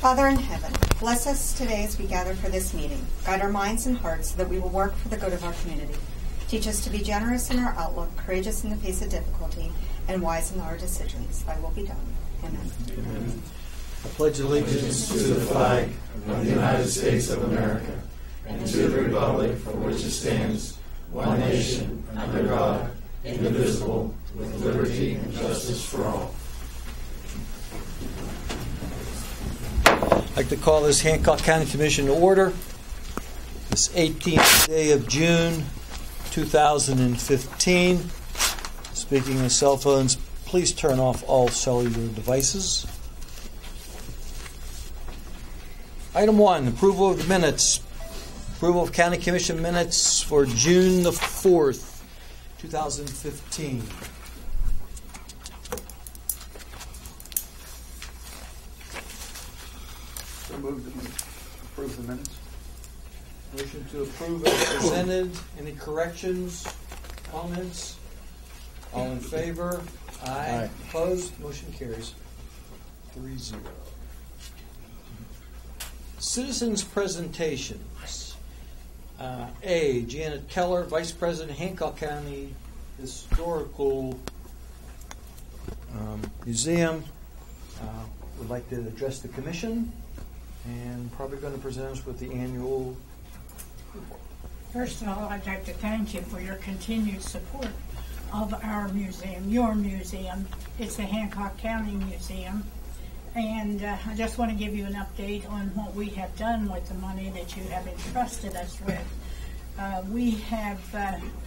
Father in heaven, bless us today as we gather for this meeting. Guide our minds and hearts so that we will work for the good of our community. Teach us to be generous in our outlook, courageous in the face of difficulty, and wise in our decisions. Thy will be done. Amen. Amen. I pledge allegiance To the flag of the United States of America and to the republic for which it stands, one nation, under God, indivisible, with liberty and justice for all. I'd like to call this Hancock County Commission to order. This 18th day of June, 2015. Speaking of cell phones, please turn off all cellular devices. Item 1, approval of the minutes. Approval of County Commission minutes for June the 4th, 2015. So move to approve the minutes. Motion to approve as presented. Any corrections, comments? All in favor? Aye. Opposed? Motion carries 3-0. Citizens' presentations. A. Janet Keller, Vice President, Hancock County Historical Museum, would like to address the commission and probably going to present us with the annual report. First of all, I'd like to thank you for your continued support of our museum, your museum. It's the Hancock County Museum. And I just want to give you an update on what we have done with the money that you have entrusted us with. We have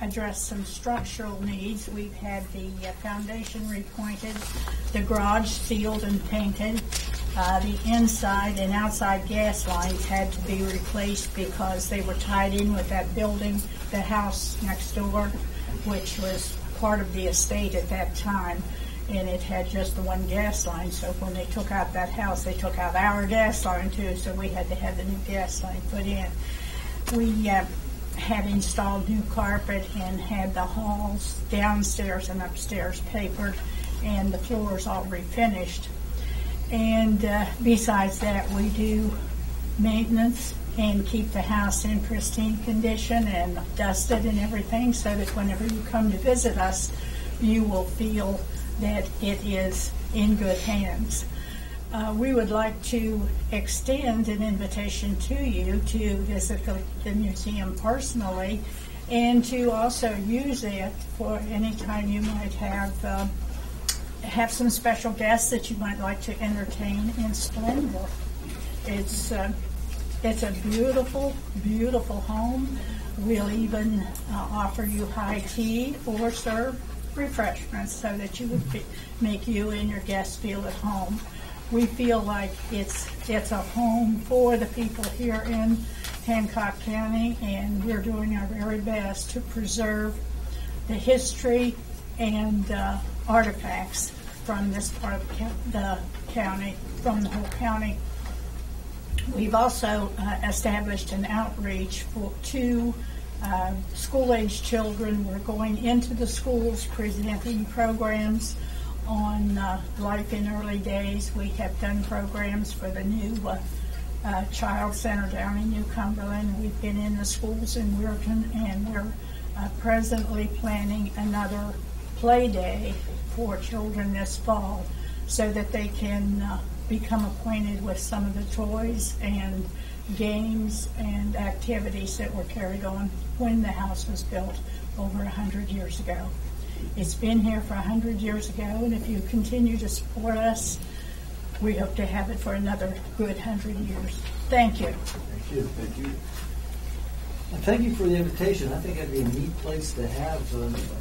addressed some structural needs. We've had the foundation repointed, the garage sealed and painted. The inside and outside gas lines had to be replaced because they were tied in with that building, the house next door, which was part of the estate at that time. And it had just the one gas line, so when they took out that house, they took out our gas line too, so we had to have the new gas line put in. We had installed new carpet and had the halls downstairs and upstairs papered and the floors all refinished. And besides that, we do maintenance and keep the house in pristine condition and dusted and everything, so that whenever you come to visit us, you will feel that it is in good hands. We would like to extend an invitation to you to visit the museum personally and to also use it for any time you might have some special guests that you might like to entertain in splendor. It's a beautiful, beautiful home. We'll even offer you high tea or serve refreshments so that you would make you and your guests feel at home. We feel like it's a home for the people here in Hancock County, and we're doing our very best to preserve the history and artifacts from this part of the county, from the whole county. We've also established an outreach to school-age children. We're going into the schools presenting programs on life in early days. We have done programs for the new Child Center down in New Cumberland. We've been in the schools in Weirton, and we're presently planning another play day for children this fall so that they can become acquainted with some of the toys and games and activities that were carried on when the house was built over 100 years ago. It's been here for 100 years ago, and if you continue to support us, we hope to have it for another good 100 years. Thank you. Thank you. Thank you. And thank you for the invitation. I think that'd be a neat place to have,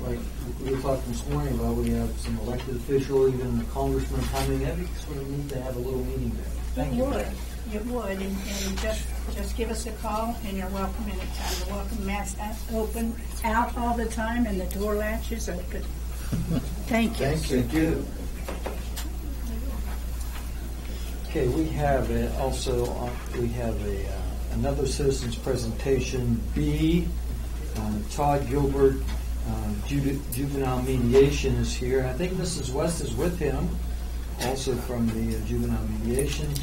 like we were talking this morning about, we have some elected official, even the congressman coming. That'd be sort of neat to have a little meeting there. Thank you. It would, and just give us a call, and you're welcome anytime. The welcome mat's open out all the time, and the door latch is open. Thank you. Thank you. Okay, we have another citizens presentation. B. Todd Gilbert, juvenile mediation is here. And I think Mrs. West is with him, also from the juvenile mediation.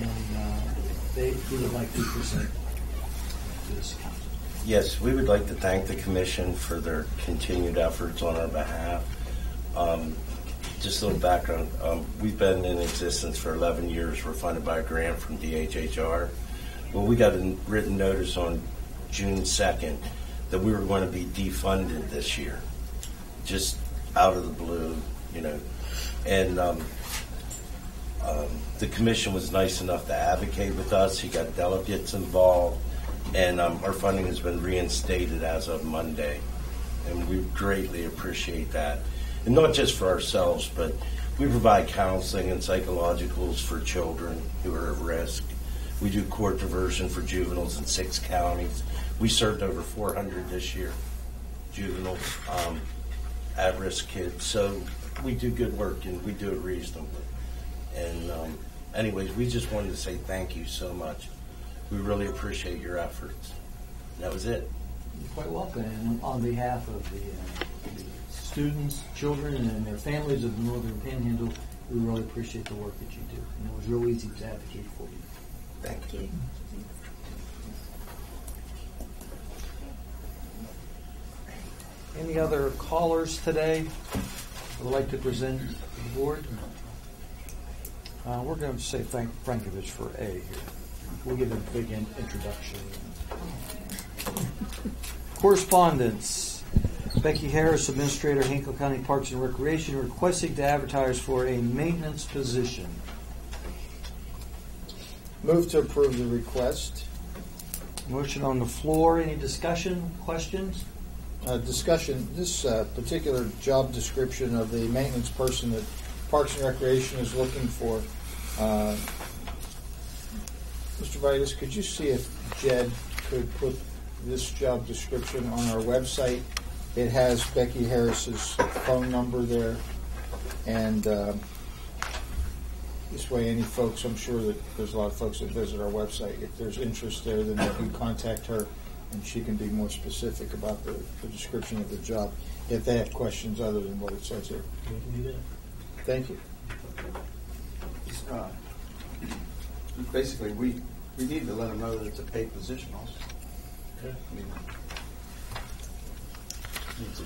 and he would like to present this council. Yes, we would like to thank the commission for their continued efforts on our behalf. Just a little background. We've been in existence for 11 years. We're funded by a grant from DHHR. Well, we got a written notice on June 2nd that we were going to be defunded this year, just out of the blue, you know. And the commission was nice enough to advocate with us. He got delegates involved, and our funding has been reinstated as of Monday, and we greatly appreciate that. And not just for ourselves, but we provide counseling and psychologicals for children who are at risk. We do court diversion for juveniles in 6 counties. We served over 400 this year, juveniles, at-risk kids. So we do good work, and we do it reasonably. And anyways, we just wanted to say thank you so much. We really appreciate your efforts. That was it. You're quite welcome. And on behalf of the students, children, and their families of the Northern Panhandle, we really appreciate the work that you do. And it was real easy to advocate for you. Thank you. Any other callers today who would like to present to the board? We're going to say thank Frankovich for A here. We'll give a big introduction. Correspondence. Becky Harris, Administrator, Hancock County Parks and Recreation, requesting to advertise for a maintenance position. Move to approve the request. Motion on the floor. Any discussion, questions? Discussion. This particular job description of the maintenance person that Parks and Recreation is looking for. Mr. Vitus, could you see if Jed could put this job description on our website? It has Becky Harris's phone number there, and this way any folks, I'm sure that there's a lot of folks that visit our website. If there's interest there, then they can contact her, and she can be more specific about the description of the job if they have questions other than what it says here. We can do that. Thank you. Basically, we need to let them know that it's a paid position also. Okay. I mean, it's a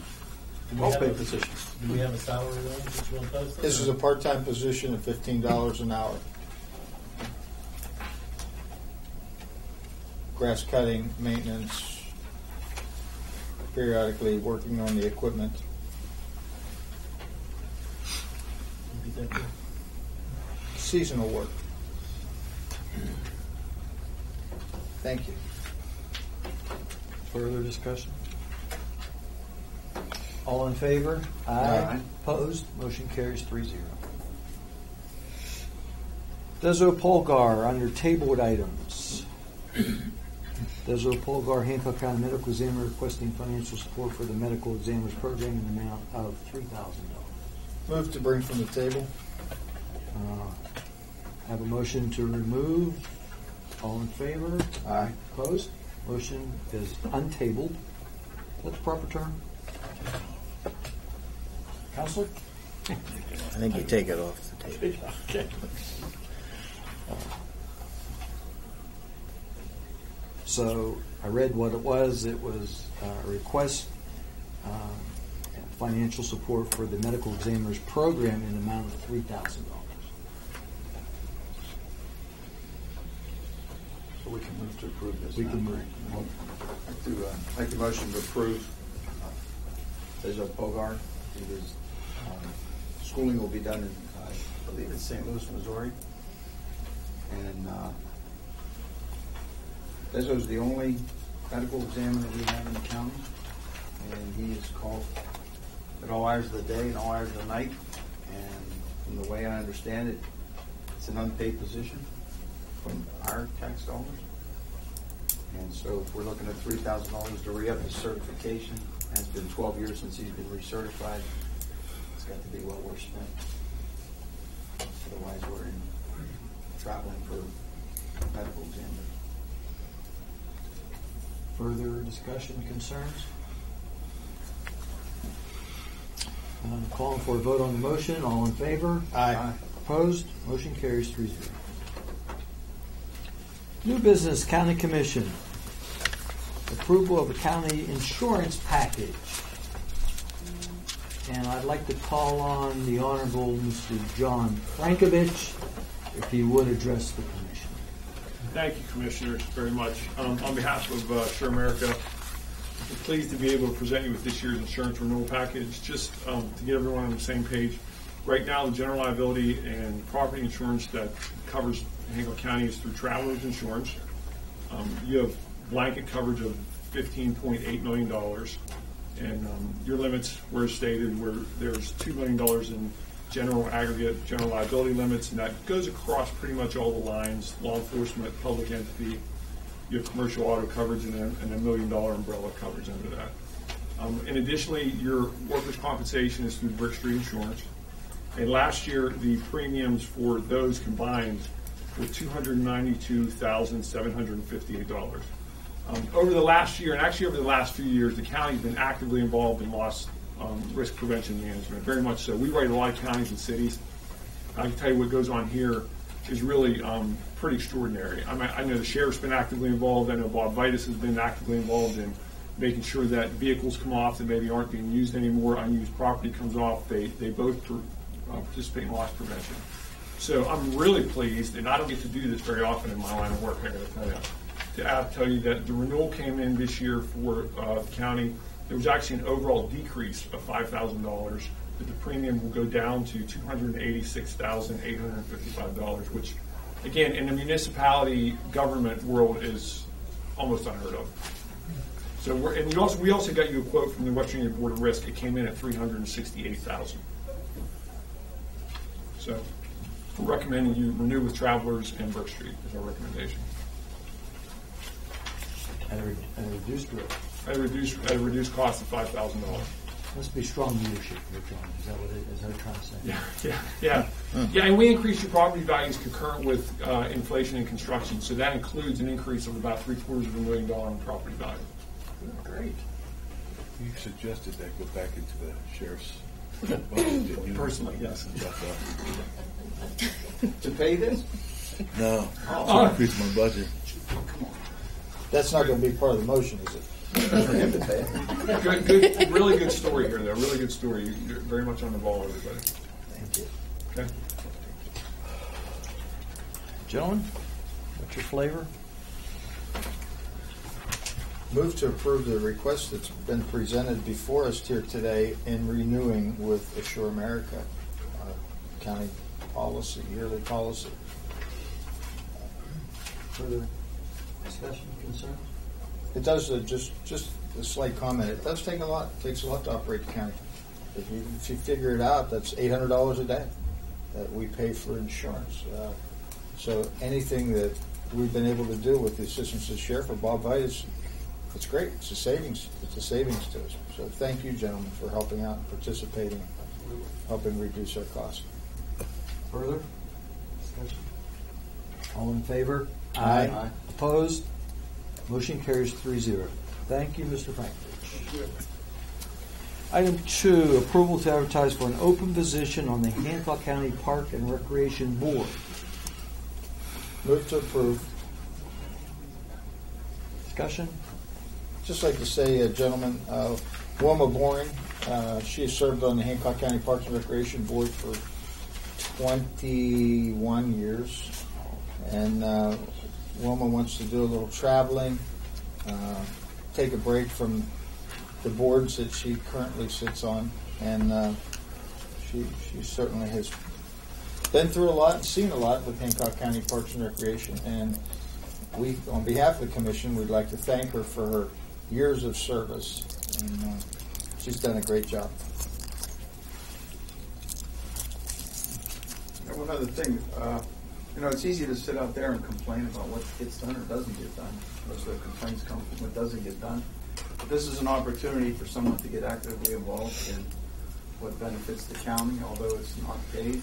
well-paid position. Do we have a salary range that you want to post? This is a part-time position at $15 an hour. Grass cutting, maintenance, periodically working on the equipment. Seasonal work. Thank you. Further discussion? All in favor? Aye. Opposed? Motion carries 3-0. Deso Polgar under tabled items. Deso Polgar, Hancock County Medical Examiner, requesting financial support for the medical examiner's program in the amount of $3,000. Move to bring from the table. Have a motion to remove. All in favor? Aye. Opposed? Motion is untabled. What's the proper term? Counselor? I think you take it off the table. Okay. So I read what it was. It was a request financial support for the medical examiner's program in the amount of $3,000. So we can move to approve this. We now, can move. right? I'd like to make a motion to approve Deso Polgar. His schooling will be done in, I believe it's St. Louis, Missouri. And Deso is the only medical examiner we have in the county. And he is called at all hours of the day and all hours of the night. And from the way I understand it, it's an unpaid position from our tax dollars. And so if we're looking at $3,000 to re-up his certification, and it's been 12 years since he's been recertified, it's got to be well worth spent. Otherwise, we're in traveling for medical examiners. Further discussion, concerns? Calling for a vote on the motion. All in favor? Aye. Opposed? Motion carries 3-0. New business, county commission. Approval of a county insurance package. And I'd like to call on the Honorable Mr. John Frankovich, if he would address the commission. Thank you, Commissioners, very much. On behalf of Sure America, we're pleased to be able to present you with this year's insurance renewal package. Just to get everyone on the same page, right now the general liability and property insurance that covers Hancock County is through Travelers Insurance. You have blanket coverage of $15.8 million, and your limits were stated where there's $2 million in general aggregate, general liability limits, and that goes across pretty much all the lines: law enforcement, public entity. You have commercial auto coverage and a $1 million umbrella coverage under that. And additionally, your workers' compensation is through Brick Street Insurance. And last year, the premiums for those combined were $292,758. Over the last year, and actually over the last few years, the county's been actively involved in loss risk prevention management, very much so. We write a lot of counties and cities. I can tell you what goes on here is really pretty extraordinary. I know the sheriff's been actively involved. I know Bob Vitus has been actively involved in making sure that vehicles come off that maybe aren't being used anymore, unused property comes off. They both participate in loss prevention. So I'm really pleased, and I don't get to do this very often in my line of work, I got to tell you, to tell you that the renewal came in this year for the county. There was actually an overall decrease of $5,000, but the premium will go down to $286,855, which, again, in the municipality government world is almost unheard of. So we also got you a quote from the West Virginia Board of Risk. It came in at $368,000. So we're recommending you renew with Travelers and Brook Street is our recommendation. At a reduced rate. At a reduced cost of $5,000. Must be strong leadership here, John. Is that what they're trying to say? Yeah. And we increased your property values concurrent with inflation and construction, so that includes an increase of about $750,000 in property value. Great. You suggested that go back into the sheriff's budget, didn't you? Personally, yes. To pay this? No, to increase my budget. That's not going to be part of the motion, is it? Good, really good story here, though. Really good story. You're very much on the ball, everybody. Thank you. Okay. Gentlemen, what's your flavor? Move to approve the request that's been presented before us here today in renewing with Assure America, county policy, yearly policy. Further discussion, concerns? It does, just a slight comment, it does take a lot. It takes a lot to operate the county. If you figure it out, that's $800 a day that we pay for insurance. So anything that we've been able to do with the assistance of the sheriff or Bob Vitus, it's great. It's a savings. It's a savings to us. So thank you, gentlemen, for helping out and participating, helping reduce our costs. Further discussion? All in favor? Aye. Opposed? Motion carries 3-0. Thank you, Mr. Frankovich. Item 2, approval to advertise for an open position on the Hancock County Park and Recreation Board. Move to approve. Discussion? Just like to say, gentlemen, Wilma Boring, she has served on the Hancock County Parks and Recreation Board for 21 years. And Wilma wants to do a little traveling, take a break from the boards that she currently sits on. And she certainly has been through a lot and seen a lot with Hancock County Parks and Recreation. And we, on behalf of the commission, would like to thank her for her years of service. And she's done a great job. And one other thing, it's easy to sit out there and complain about what gets done or doesn't get done. Most of the complaints come from what doesn't get done. But this is an opportunity for someone to get actively involved in what benefits the county, although it's not paid.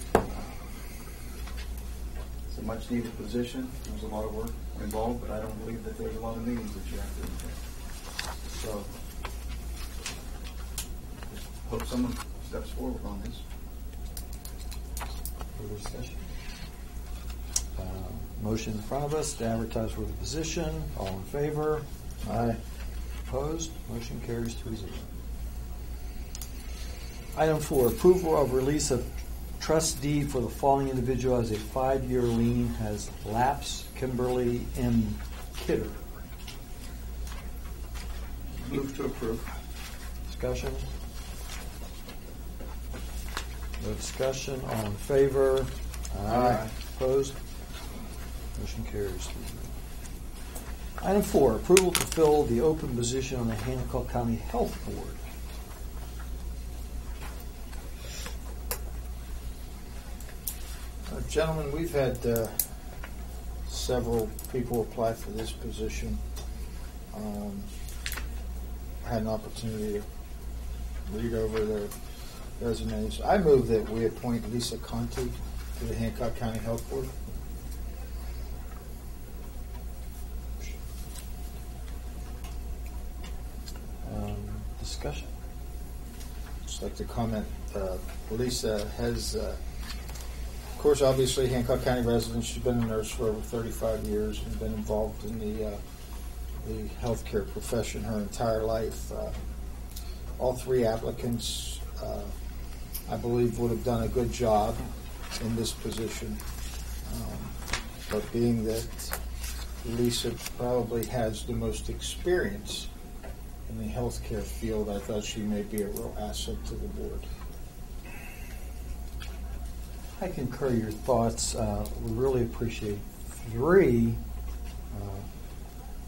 It's a much needed position. There's a lot of work involved, but I don't believe that there's a lot of meetings that you have to attend. So, just hope someone steps forward on this. Further discussion? Motion in front of us to advertise for the position. All in favor? Aye. Opposed? Motion carries 3-0. Item 4, approval of release of trust deed for the following individual as a 5-year lien has lapsed. Kimberly M. Kidder. Move to approve. Discussion? No discussion. All in favor? Aye. Opposed? Motion carries. Item 4, approval to fill the open position on the Hancock County Health Board. Gentlemen, we've had several people apply for this position. I had an opportunity to read over their resumes. I move that we appoint Lisa Conti to the Hancock County Health Board. Discussion? Just like to comment, Lisa has, of course, obviously Hancock County resident. She's been a nurse for over 35 years and been involved in the healthcare profession her entire life. All 3 applicants, I believe, would have done a good job in this position. But being that Lisa probably has the most experience in the healthcare field, I thought she may be a real asset to the board. I concur your thoughts. We really appreciate 3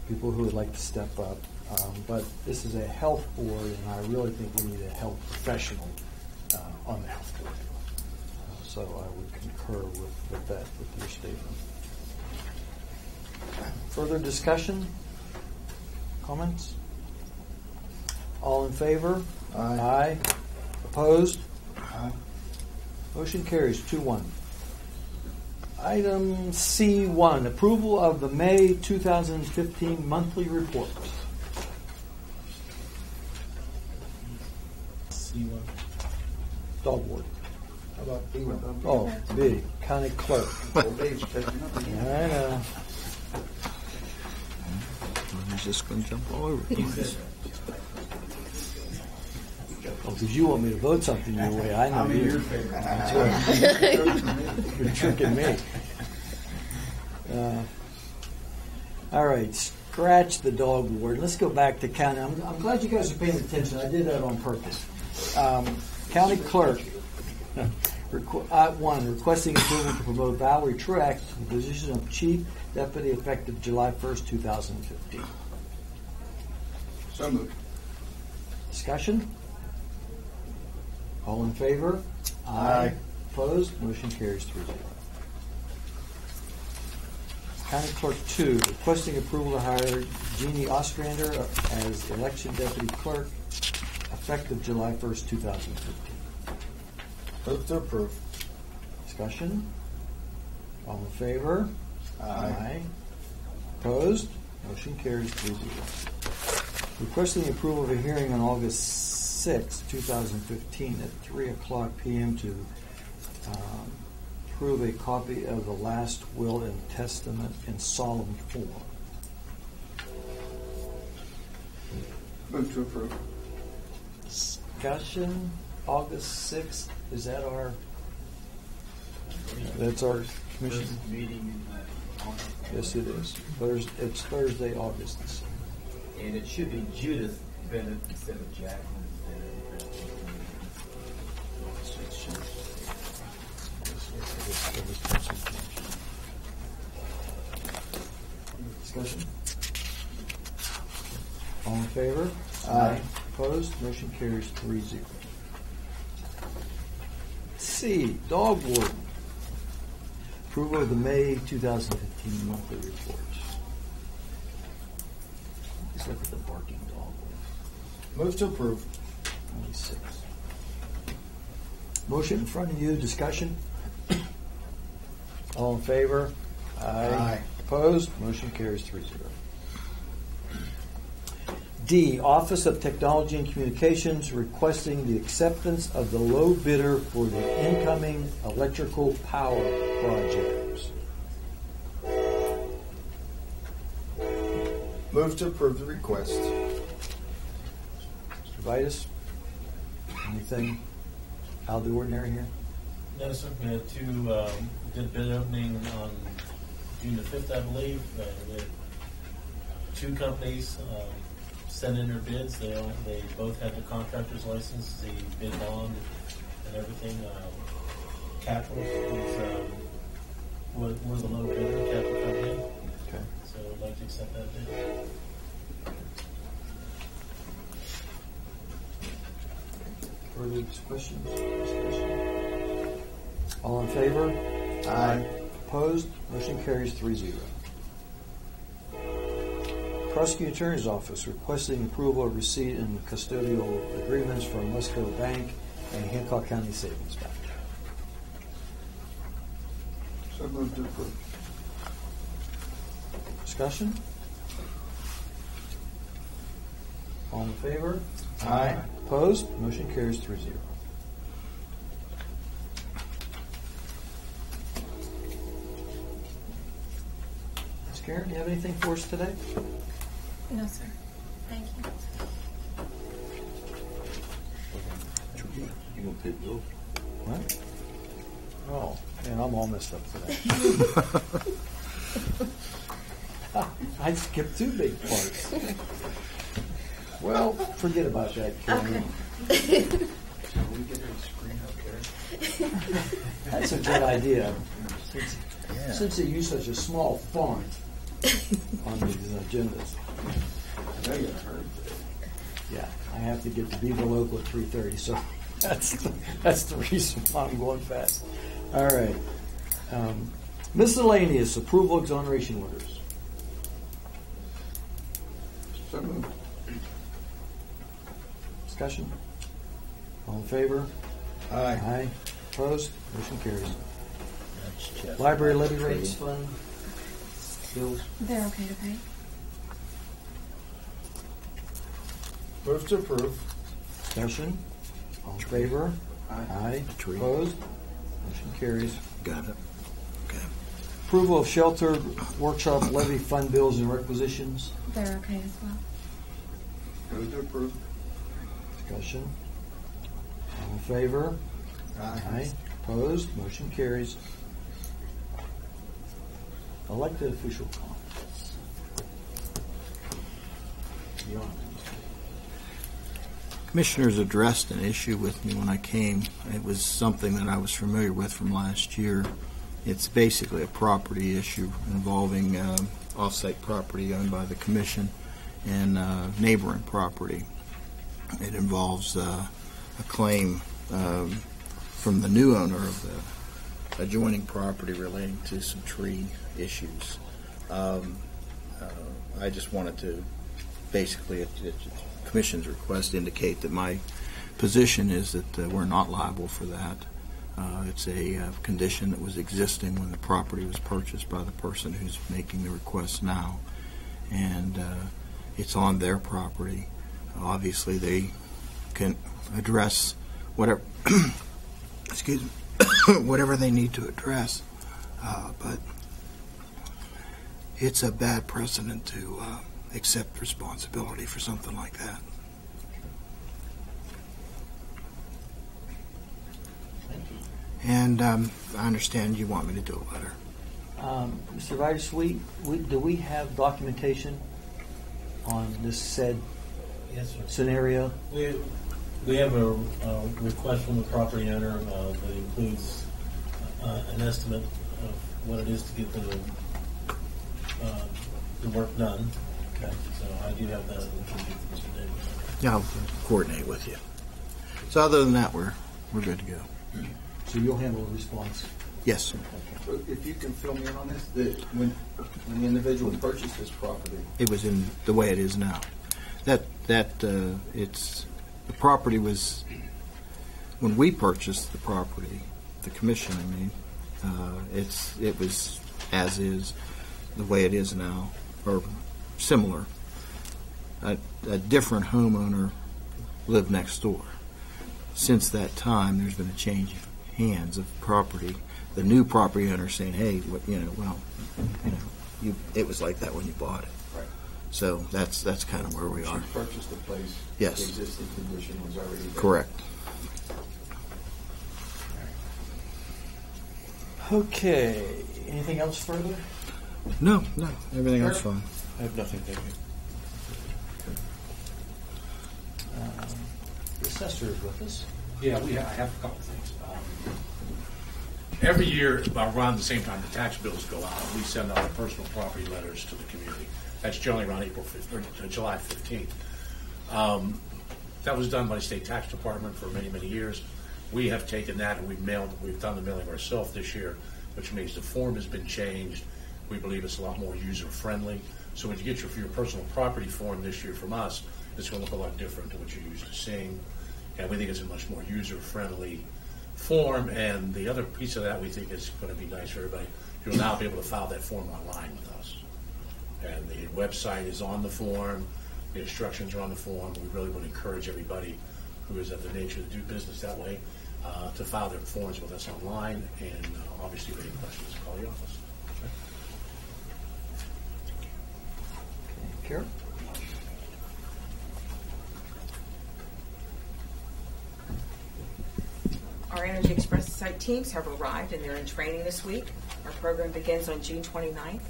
people who would like to step up. But this is a health board, and I really think we need a health professional on the health board. So I would concur with that, with your statement. Further discussion? Comments? All in favor? Aye. Opposed? Aye. Motion carries 2-1. Item C1, approval of the May 2015 monthly report. C1. Dog ward. How about B1? Oh, B, county clerk. Old age catching up I again. know. He's just going to jump all over you. Oh, because you want me to vote something your way. I know I'm in you. your favor. You're tricking me. All right, scratch the dog ward. Let's go back to county. I'm glad you guys are paying attention. I did that on purpose. County clerk. 1, requesting approval to promote Valerie Truax to the position of chief deputy effective July 1st, 2015. So moved. Discussion? All in favor? Aye. Opposed? Motion carries 3-0. County Clerk 2, requesting approval to hire Jeannie Ostrander as election deputy clerk effective July 1st, 2015. Move to approve. Discussion? All in favor? Aye. Opposed? Motion carries 3-0. Requesting the approval of a hearing on August 6, 2015 at 3:00 p.m. to approve a copy of the last will and testament in solemn form. Move to approve. Discussion? August 6th, is that our... That's our commission? First meeting in August. Yes, it is. It's Thursday, August the 6th. And it should be Judith Bennett instead of Jacqueline. Discussion? All in favor? Aye. Opposed? Motion carries 3-0. C, dog warden. Approval of the May 2015 monthly report. Let's look at the barking dog. Move to approve. 26. Motion in front of you. Discussion? All in favor? Aye. Opposed? Motion carries 3-0. D, Office of Technology and Communications requesting the acceptance of the low bidder for the incoming electrical power projects. Move to approve the request. Mr. Vitus, anything out of the ordinary here? No, sir. We had did bid opening on June the 5th, I believe. We had 2 companies send in their bids. They both had the contractor's license, the bid bond, and everything. Capital was the low bidder. Capital come in. Okay. So I'd like to accept that bid. Further questions? Discussion? All in favor? Aye. Opposed? Motion carries 3-0. Prosecuting Attorney's Office requesting approval of receipt and custodial agreements from Wesco Bank and Hancock County Savings Bank. So move to approve. Discussion? All in favor? Aye. Opposed? Motion carries 3-0. Ms. Karen, do you have anything for us today? No, sir. Thank you. You gonna pay the bill? What? Oh, man, I'm all messed up today. I skipped 2 big parts. Well, forget about that, Karen. Okay. That's a good idea. Since they use such a small font on these agendas. I know you heard. Yeah, I have to get to Beaver Local at 3:30, so that's the reason why I'm going fast. All right. Miscellaneous approval exoneration orders. So moved. Discussion? All in favor? Aye. Aye. Opposed? Motion carries. That's Jeff. Library levy rates fund. Bills. They're okay to pay. Move to approve. Discussion? All in favor? Aye. Tree. Opposed? Motion carries. Got it. Okay. Approval of shelter workshop levy fund bills and requisitions. They're okay as well. Move to approve. Discussion? All in favor? Aye. Opposed? Motion carries. Elected official comments. Beyond. Commissioners addressed an issue with me when I came. It was something that I was familiar with from last year. It's basically a property issue involving off-site property owned by the commission and neighboring property. It involves a claim from the new owner of the adjoining property relating to some tree issues. I just wanted to basically, at the Commission's request, indicate that my position is that we're not liable for that. It's a condition that was existing when the property was purchased by the person who's making the request now, and it's on their property. Obviously, they can address whatever excuse me, whatever they need to address, but it's a bad precedent to accept responsibility for something like that. And I understand you want me to do a letter. Mr. Vitus, do we have documentation on this said Yes, sir. scenario? We have a request from the property owner that includes an estimate of what it is to get the work done. Okay. So I do have that. We can get Mr. Davis. Yeah, I'll coordinate with you. So other than that, we're good to go. So you'll handle the response? Yes, sir. So if you can fill me in on this, that when the individual purchased this property, It was in the way it is now. It's the property was when we purchased the property, the commission. I mean, it was as is the way it is now, or similar. A different homeowner lived next door. Since that time, there's been a change of hands of property. The new property owner saying, "Hey, it was like that when you bought it." right? So that's kind of where we are. She purchased the place. Yes. The existing condition was already there. Correct. Okay. Anything else further? No, everything else fine. I have nothing, thank you. The assessor is with us. Yeah, I have a couple things. Every year, about around the same time the tax bills go out, we send out personal property letters to the community. That's generally around July 15th. That was done by the state tax department for many, many years. We have taken that and we've done the mailing ourselves this year, which means the form has been changed. We believe it's a lot more user-friendly. So when you get your personal property form this year from us, it's going to look a lot different than what you're used to seeing. And we think it's a much more user-friendly form. And the other piece of that we think is going to be nice for everybody. You'll now be able to file that form online with us. And the website is on the form. The instructions are on the form. We really want to encourage everybody who is of the nature to do business that way to file their forms with us online. And obviously, if you have any questions, call the office. Okay. Carol? Our Energy Express site teams have arrived and they're in training this week. Our program begins on June 29th.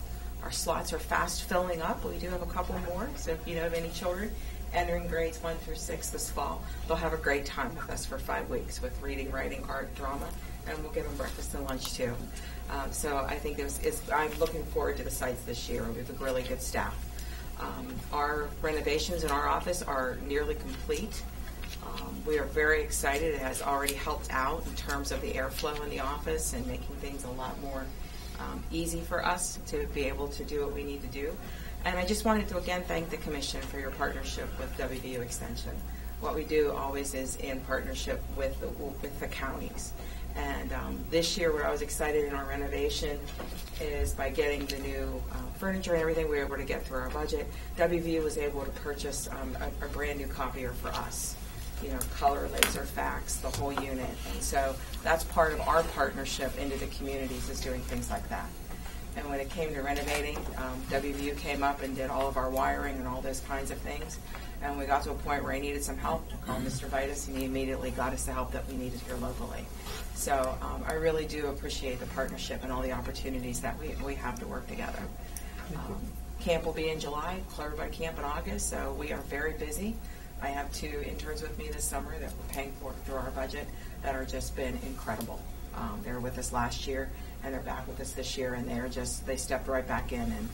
Our slots are fast filling up. We do have a couple more, so if you know of any children entering grades 1 through 6 this fall, they'll have a great time with us for 5 weeks with reading, writing, art, drama, and we'll give them breakfast and lunch too. So I think I'm looking forward to the sites this year. We have a really good staff. Our renovations in our office are nearly complete. We are very excited. It has already helped out in terms of the airflow in the office and making things a lot more easy for us to be able to do what we need to do. And I just wanted to again thank the Commission for your partnership with WVU Extension. What we do always is in partnership with the counties. And this year, what I was excited in our renovation is by getting the new furniture and everything we were able to get through our budget, WVU was able to purchase a brand new copier for us. Color, laser, fax, the whole unit. And so that's part of our partnership into the communities is doing things like that. And when it came to renovating, WVU came up and did all of our wiring and all those kinds of things. And we got to a point where I needed some help. I called Mr. Vitus, and he immediately got us the help that we needed here locally. So I really do appreciate the partnership and all the opportunities that we have to work together. Camp will be in July, Clarabud Camp in August, so we are very busy. I have 2 interns with me this summer that we're paying for through our budget that are just been incredible. They were with us last year, and they're back with us this year, and they stepped right back in, and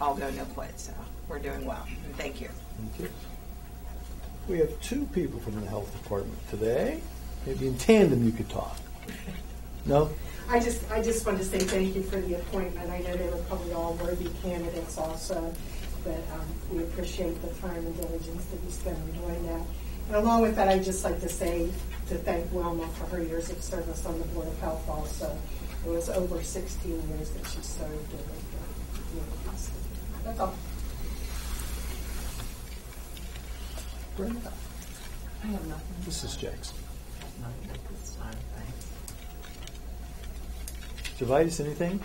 all go no quit. So we're doing well, and thank you. Thank you. We have 2 people from the health department today. Maybe in tandem you could talk. No? I just wanted to say thank you for the appointment. I know they were probably all worthy candidates also, but we appreciate the time and diligence that you spend in doing that. And along with that, I'd just like to thank Wilma for her years of service on the Board of Health also. It was over 16 years that she served in the communities. That's all. Brenda? I have nothing. Mrs. Jackson. Nothing at this time, thanks. Gervais, anything?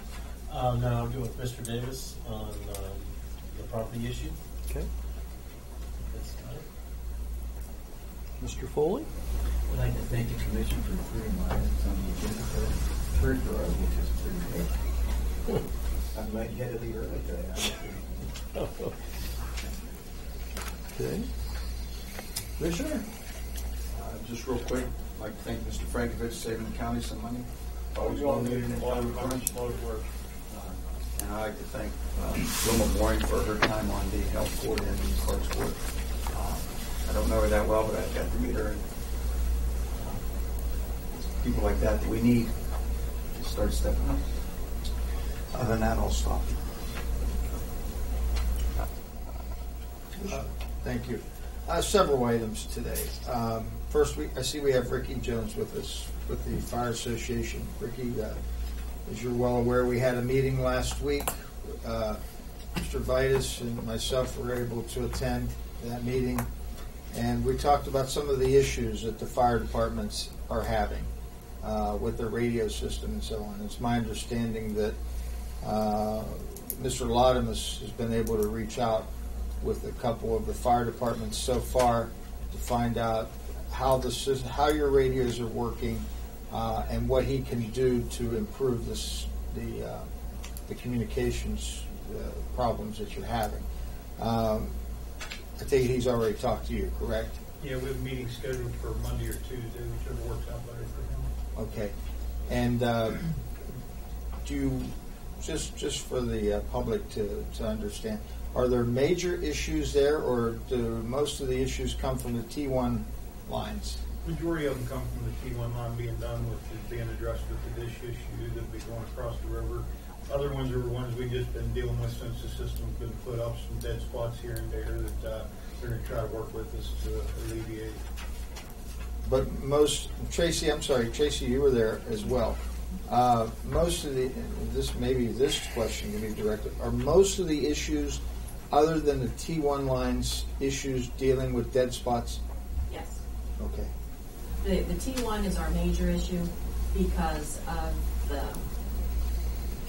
No, I'm doing with Mr. Davis on the property issue. Okay. That's about it. Mr. Foley? I'd like to thank the Commission for approving my items on the agenda for peripheral, which is pretty great. I'm glad you had to leave early today. Okay. Commissioner? Just real quick, I'd like to thank Mr. Frankovich saving the county some money. Always motivated in time crunch. And I'd like to thank Wilma Boring for her time on the health court and the clerk's court. I don't know her that well, but I've got to meet her. And people like that we need to start stepping up. Other than that, I'll stop. Thank you. Several items today. First, I see we have Ricky Jones with us with the Fire Association. Ricky, as you're well aware, we had a meeting last week. Mr. Vitus and myself were able to attend that meeting, and we talked about some of the issues that the fire departments are having with their radio system and so on. It's my understanding that Mr. Laudemus has been able to reach out with a couple of the fire departments so far to find out how your radios are working and what he can do to improve the communications problems that you're having. I think he's already talked to you, correct? Yeah, we have a meeting scheduled for Monday or Tuesday, whichever works out better for him. Okay. And do you, just for the public to understand, are there major issues there, or do most of the issues come from the T1 lines? Majority of them come from the T1 line being done with, being addressed with the dish issue that'll be going across the river. Other ones are ones we've just been dealing with since the system's been put up, some dead spots here and there that they're going to try to work with us to alleviate. But most, Tracy, you were there as well. Most of this question can be directed. Are most of the issues, other than the T1 lines, issues dealing with dead spots? Yes. Okay. The T1 is our major issue because of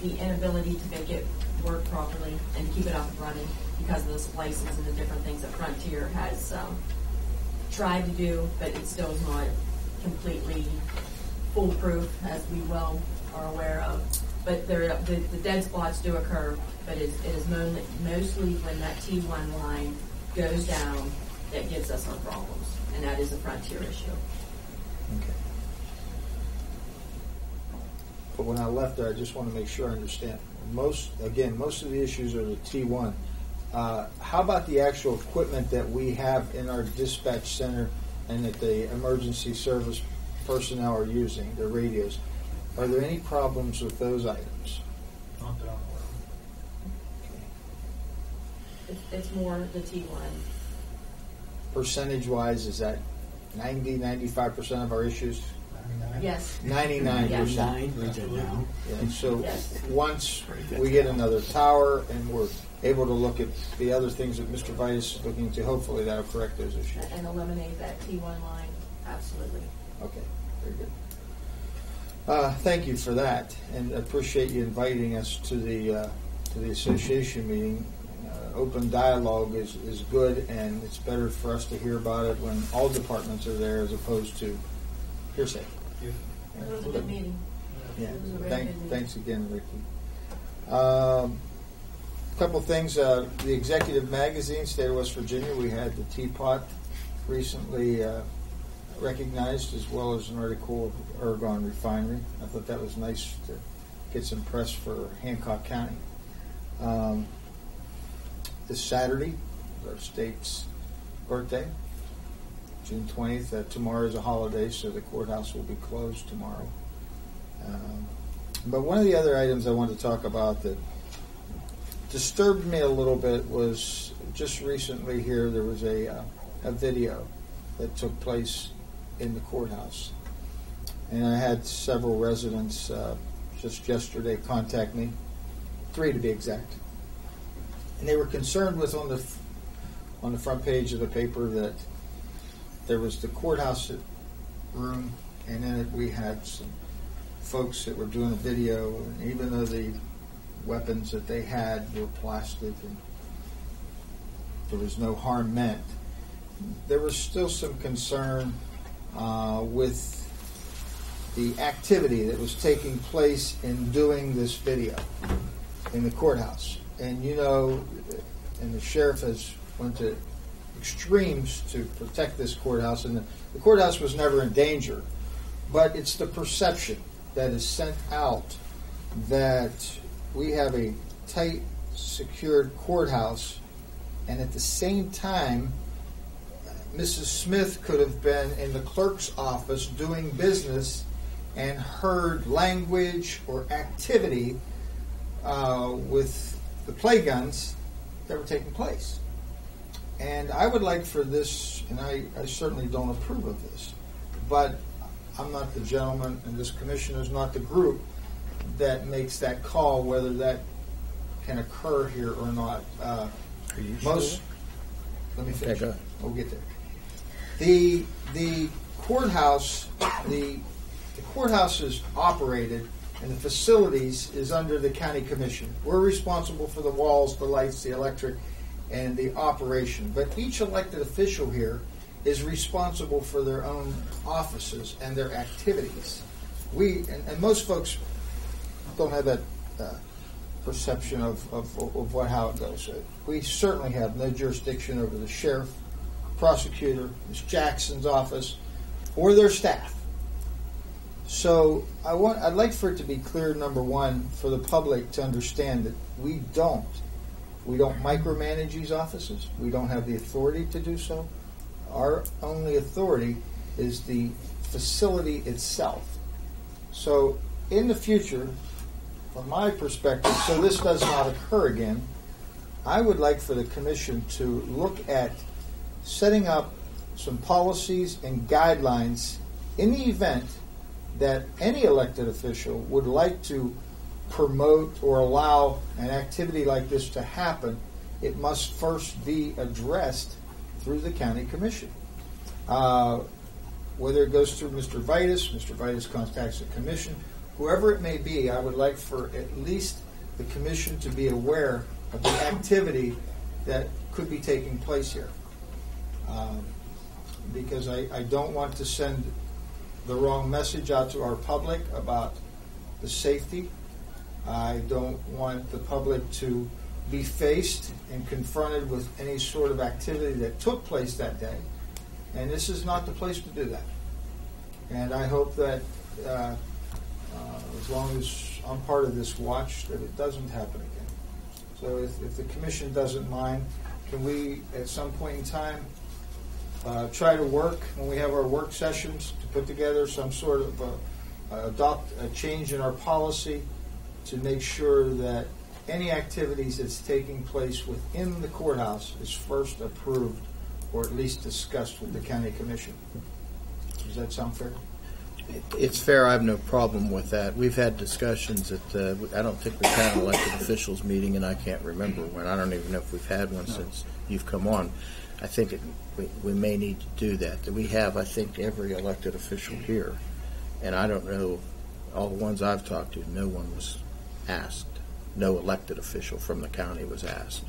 the inability to make it work properly and keep it up and running because of the splices and the different things that Frontier has tried to do, but it still is not completely foolproof, as we well are aware of. But the dead spots do occur, but it is mostly when that T1 line goes down that gives us our problems, and that is a Frontier issue. Okay. But when I left there, I just want to make sure I understand. Most of the issues are the T1. How about the actual equipment that we have in our dispatch center and that the emergency service personnel are using, the radios? Are there any problems with those items? Not that I'm aware of. It's more the T1. Percentage-wise, is that 95% of our issues? Yes. 99%. Yes. Yeah, so Yes. once we get another tower and we're able to look at the other things that Mr. Vitus is looking to, hopefully that'll correct those issues. And eliminate that T1 line, absolutely. Okay, very good. Thank you for that, and I appreciate you inviting us to the association meeting. Open dialogue is good, and it's better for us to hear about it when all departments are there as opposed to hearsay. It was a good meeting. Yeah. It was a very good meeting. Thanks again, Ricky. A couple things. The Executive Magazine, State of West Virginia, we had the Teapot recently recognized, as well as an article of Ergon Refinery. I thought that was nice to get some press for Hancock County. This Saturday is our state's birthday, June 20th. Tomorrow is a holiday, so the courthouse will be closed tomorrow. But one of the other items I wanted to talk about that disturbed me a little bit was just recently here there was a video that took place in the courthouse. And I had several residents just yesterday contact me, 3 to be exact. And they were concerned with on the front page of the paper that there was the courthouse room, and in it we had some folks that were doing a video, and even though the weapons that they had were plastic and there was no harm meant, there was still some concern with the activity that was taking place in doing this video in the courthouse. And and the sheriff has went to extremes to protect this courthouse, and the courthouse was never in danger. But it's the perception that is sent out that we have a tight, secured courthouse, and at the same time, Mrs. Smith could have been in the clerk's office doing business and heard language or activity with the play guns that were taking place. And I would like for this, and I certainly don't approve of this, but I'm not the gentleman, and this commission is not the group that makes that call whether that can occur here or not. Let me finish. Okay, we'll get there. The courthouse, the courthouse is operated, and the facilities is under the county commission. We're responsible for the walls, the lights, the electric, and the operation. But each elected official here is responsible for their own offices and their activities. And most folks don't have that perception of how it goes. We certainly have no jurisdiction over the sheriff, prosecutor, Ms. Jackson's office, or their staff. So I'd like for it to be clear, number one, for the public to understand that we don't micromanage these offices. We don't have the authority to do so. Our only authority is the facility itself. So in the future, from my perspective, so this does not occur again, I would like for the commission to look at setting up some policies and guidelines in the event that any elected official would like to promote or allow an activity like this to happen. It must first be addressed through the county commission. Whether it goes through Mr. Vitus contacts the commission, whoever it may be, I would like for at least the commission to be aware of the activity that could be taking place here. Because I don't want to send the wrong message out to our public about the safety. I don't want the public to be faced and confronted with any sort of activity that took place that day. And this is not the place to do that. And I hope that as long as I'm part of this watch, that it doesn't happen again. So if the commission doesn't mind, can we at some point in time try to work when we have our work sessions to put together some sort of adopt a change in our policy to make sure that any activities that's taking place within the courthouse is first approved or at least discussed with the county commission. Does that sound fair? It's fair. I have no problem with that. We've had discussions at, I don't think we've had an elected officials meeting, and I can't remember when. I don't even know if we've had one since you've come on. I think we may need to do that. We have, I think, every elected official here. And I don't know, all the ones I've talked to, no one was asked. No elected official from the county was asked.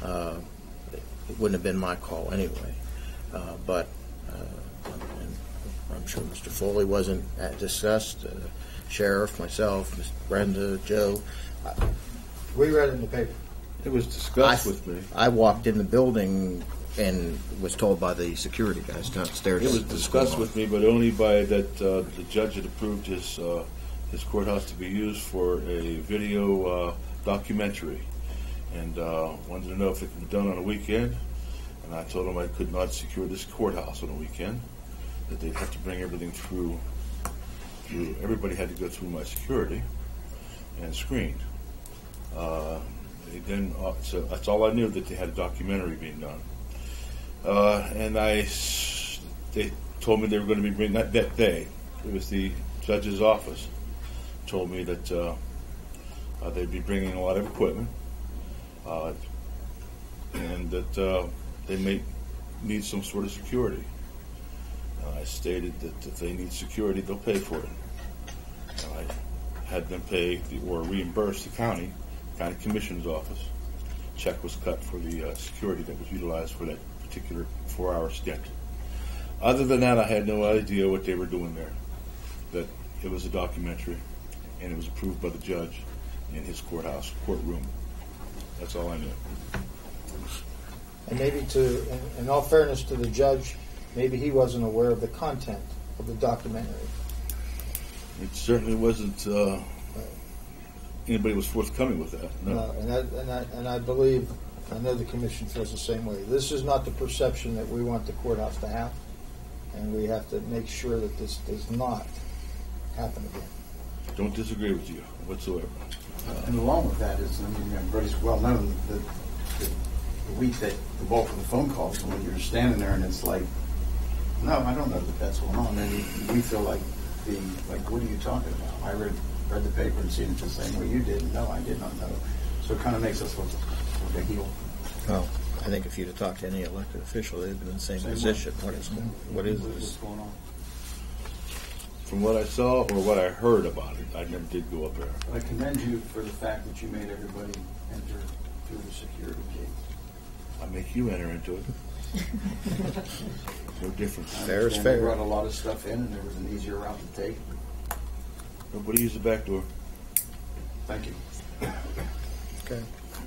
It wouldn't have been my call anyway. But I'm sure Mr. Foley wasn't discussed. Sheriff, myself, Ms. Brenda, Joe. We read it in the paper. It was discussed with me. I walked in the building and was told by the security guys downstairs. It was discussed with me, but only by that the judge had approved his courthouse to be used for a video documentary, and wanted to know if it could be done on a weekend. And I told him I could not secure this courthouse on a weekend, that they'd have to bring everything through. Everybody had to go through my security and screened. So that's all I knew, that they had a documentary being done. And they told me they were going to be bringing that day. It was the judge's office told me that they'd be bringing a lot of equipment, and that they may need some sort of security. I stated that if they need security, they'll pay for it. I had them pay or reimburse the county commissioner's office. Check was cut for the security that was utilized for that particular 4-hour stint. Other than that, I had no idea what they were doing there. That it was a documentary, and it was approved by the judge in his courtroom. That's all I knew. And maybe in all fairness to the judge, maybe he wasn't aware of the content of the documentary. It certainly wasn't. Anybody was forthcoming with that. No. And I believe, I know the commission feels the same way. This is not the perception that we want the courthouse to have, and we have to make sure that this does not happen again. Don't disagree with you whatsoever. And along with that is, I mean, everybody's well known that the week that the bulk of the phone calls, and when you're standing there and it's like, no, I don't know that that's going on, and we feel like being like, what are you talking about? I read the paper and seen it the same way you did. No, I did not know. So it kind of makes us look like a heel. Well, I think if you'd have talked to any elected official, they'd been in the same position. What is this? What's going on? From what I saw or what I heard about it, I never did go up there. I commend you for the fact that you made everybody enter through the security gate. I make you enter into it. No difference. Fair is fair. They brought a lot of stuff in, and there was an easier route to take. Nobody use the back door. Thank you. Okay.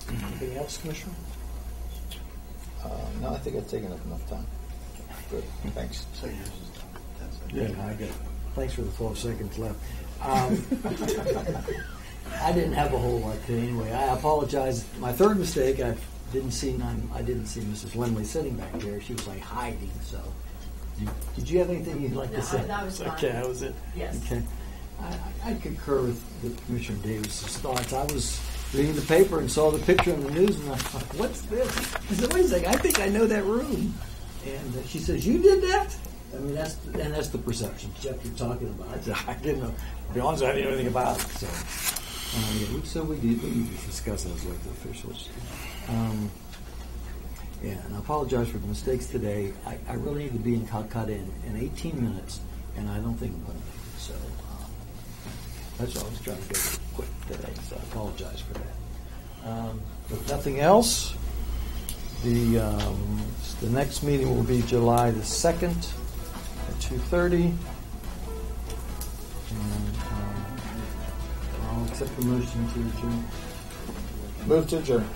Anything else, Commissioner? No, I think I've taken up enough time. Good, thanks. So yours is done. That's it. Yeah, I got it. Thanks for the 12 seconds left. I didn't have a whole lot to anyway. I apologize. My third mistake, I didn't see Mrs. Lindley sitting back there. She was like hiding. So, did you have anything you'd like to say? That was fine. Okay, that was it. Yes. Okay. I concur with Commissioner Davis's thoughts. I was reading the paper and saw the picture on the news, and I thought, "What's this?" I said, "Wait a second. I think I know that room." And she says, "You did that?" I mean, that's the perception Jeff you're talking about. I said, "I didn't know. To be honest, I didn't know anything about it." So we need to discuss it as elected officials. And I apologize for the mistakes today. I really need to be in Calcutta in 18 minutes, and I don't think I'm going to make it. So that's why I was trying to go quick today. So I apologize for that. If nothing else, the next meeting will be July the 2nd at 2:30. And I'll accept the motion to adjourn. Move to adjourn.